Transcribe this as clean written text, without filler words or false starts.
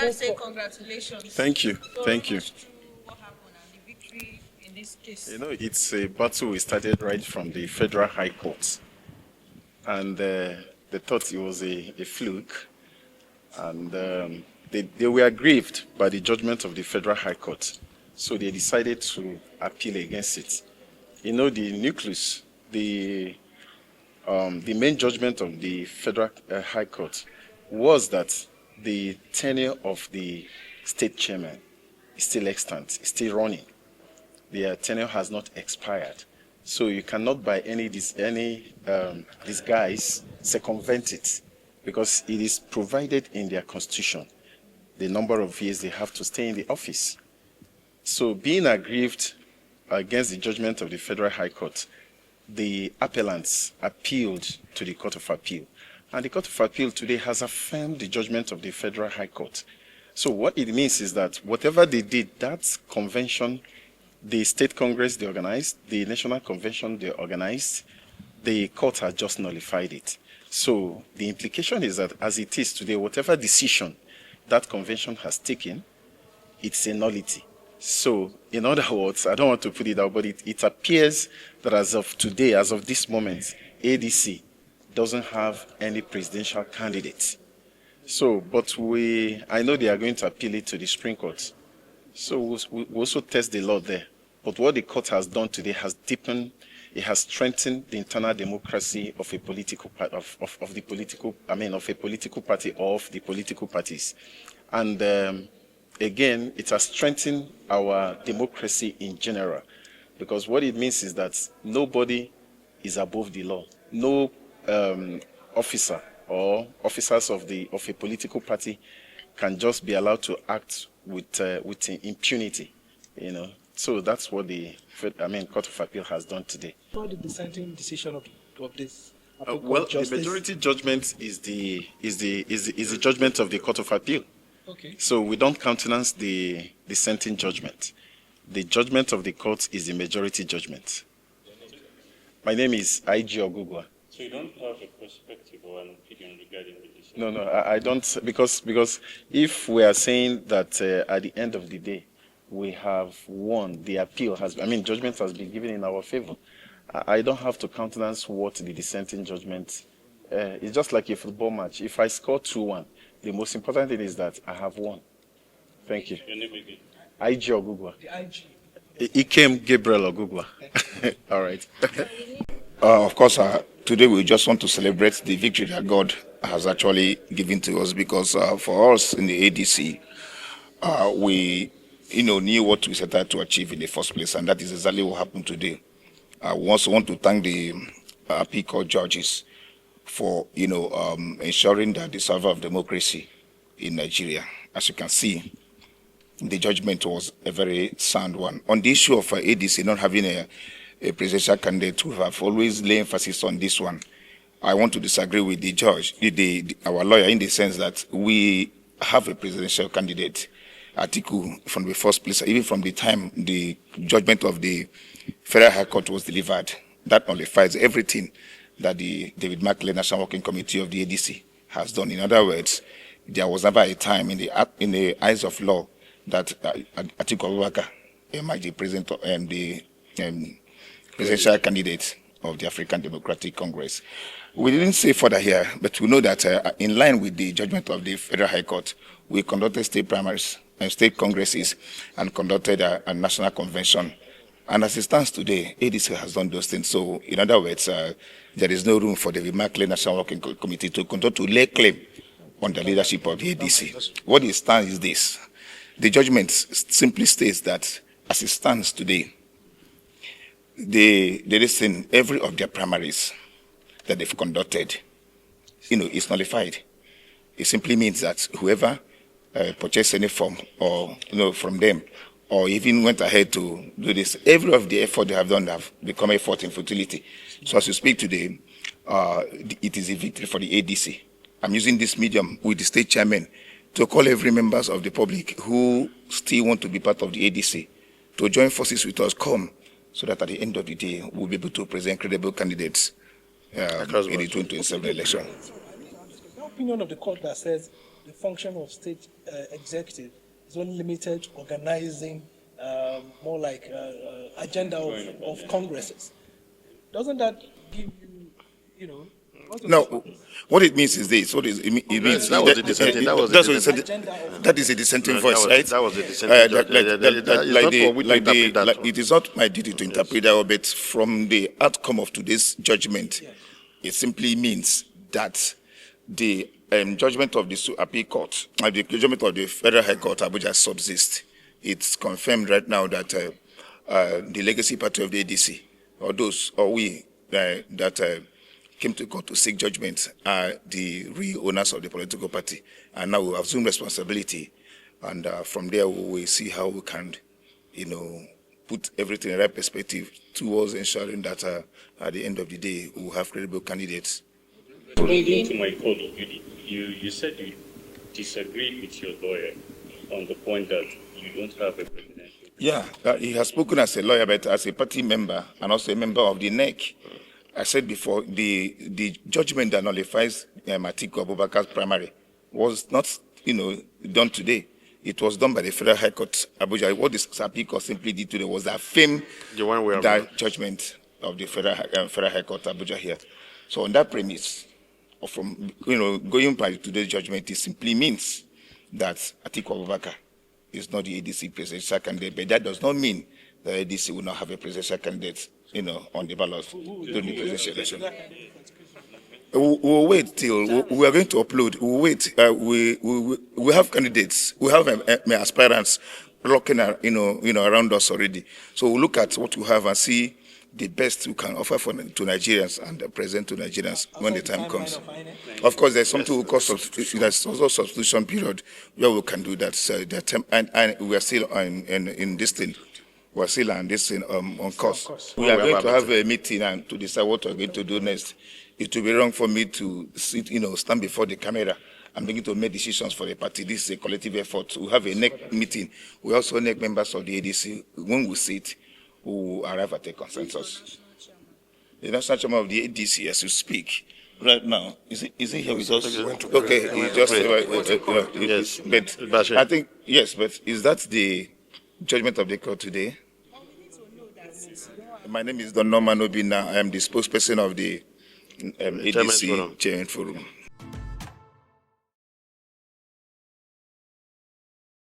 Let's say congratulations. Thank you. So Thank you. what happened and the victory in this case? You know, it's a battle we started right from the Federal High Court. And they thought it was a fluke. And they were aggrieved by the judgment of the Federal High Court. So they decided to appeal against it. You know, the nucleus, the main judgment of the Federal High Court was that the tenure of the state chairman is still extant, is still running. Their tenure has not expired. So you cannot by any disguise circumvent it, because it is provided in their constitution, the number of years they have to stay in the office. So being aggrieved against the judgment of the Federal High Court, the appellants appealed to the Court of Appeal. And the Court of Appeal today has affirmed the judgment of the Federal High Court. So what it means is that whatever they did, that convention, the State Congress they organized, the National Convention they organized, the court has just nullified it. So the implication is that as it is today, whatever decision that convention has taken, it's a nullity. So, in other words, I don't want to put it out, but it appears that as of today, as of this moment, ADC doesn't have any presidential candidate. So, but I know they are going to appeal it to the Supreme Court. So we also test the law there. But what the court has done today has deepened, it has strengthened the internal democracy of a political party, of a political party or of the political parties. And again, it has strengthened our democracy in general, because what it means is that nobody is above the law. No officer or officers of a political party can just be allowed to act with impunity, you know. So that's what the Court of Appeal has done today. What the dissenting decision of this? Well, the majority judgment is the judgment of the Court of Appeal. Okay. So we don't countenance the dissenting judgment. The judgment of the court is the majority judgment. My name is I.G. Ogugwa. So you don't have a perspective or an opinion regarding the decision? No, I don't, because if we are saying that at the end of the day, we have won, the appeal judgment has been given in our favor, I don't have to countenance what the dissenting judgment, it's just like a football match. If I score 2-1, the most important thing is that I have won. Thank you. Your name again? I.G. Ogugwa. The IG. Ikem Gabriel Ogugwa. All right. Of course, today we just want to celebrate the victory that God has actually given to us, because for us in the ADC, we knew what we set out to achieve in the first place, and that is exactly what happened today. We also want to thank the appeal court judges for ensuring that the server of democracy in Nigeria, as you can see, the judgment was a very sound one. On the issue of ADC not having a presidential candidate, we have always laid emphasis on this one. I want to disagree with the judge, our lawyer, in the sense that we have a presidential candidate, Atiku, from the first place, even from the time the judgment of the Federal High Court was delivered. That nullifies everything that the David Mark-led National Working Committee of the ADC has done. In other words, there was never a time in the eyes of law that Atiku Abubakar might be president and the presidential candidate of the African Democratic Congress. We didn't say further here, but we know that in line with the judgment of the Federal High Court, we conducted state primaries and state congresses and conducted a national convention. And as it stands today, ADC has done those things. So, in other words, there is no room for the Mark-led National Working Committee to continue to lay claim on the leadership of the ADC. What it stands is this. The judgment simply states that, as it stands today, every of their primaries that they've conducted, is nullified. It simply means that whoever purchased any form or from them, or even went ahead to do this, every of the effort they have done have become effort in futility. So as we speak today, it is a victory for the ADC. I'm using this medium with the state chairman to call every members of the public who still want to be part of the ADC to join forces with us, come, so that at the end of the day, we'll be able to present credible candidates in the 2027 election. The opinion of the court that says the function of state executive is only limited to organizing more like agenda of congresses. Doesn't that give you, you know, No, what it means is this. What is it means? That was the dissenting. That is a dissenting voice, right? That was the dissenting. It is not my duty to interpret that, but from the outcome of today's judgment, it simply means that the judgment of the appeal court, the judgment of the Federal High Court, Abuja, subsists. It's confirmed right now that the legacy party of the ADC, or those, or we that came to court to seek judgment are the real owners of the political party. And now we assume responsibility. And from there, we will see how we can, put everything in the right perspective towards ensuring that at the end of the day, we will have credible candidates. Relating to my code of duty, you said you disagreed with your lawyer on the point that you don't have a presidential. Yeah, he has spoken as a lawyer, but as a party member and also a member of the INEC. I said before, the judgment that nullifies Atiku Abubakar's primary was not, done today. It was done by the Federal High Court, Abuja. What the appeal court simply did today was affirm that judgment of the Federal High Court, Abuja here. So on that premise, or from going by today's judgment, it simply means that Atiku Abubakar is not the ADC presidential candidate, but that does not mean that ADC will not have a presidential candidate on the ballot during the presidential election. We'll wait till we are going to upload. We'll wait. We have candidates. We have aspirants looking at, around us already. So we'll look at what we have and see the best we can offer to Nigerians and present to Nigerians when the time comes. Of course, there's something we call there's also substitution period where we can do that. So and we are still in this thing. We're still on this thing on course. We are going to have a meeting and to decide what we're going to do next. It will be wrong for me to sit, stand before the camera and begin to make decisions for the party. This is a collective effort. We have a NEC meeting. We also NEC members of the ADC. When we sit, we will arrive at a consensus. The national chairman of the ADC, as you speak, right now, is he here with us? Okay, he just yes. But I think yes. But is that the judgment of the court today? My name is Don Norman Obina. I am the spokesperson of the ADC Chairmen Forum.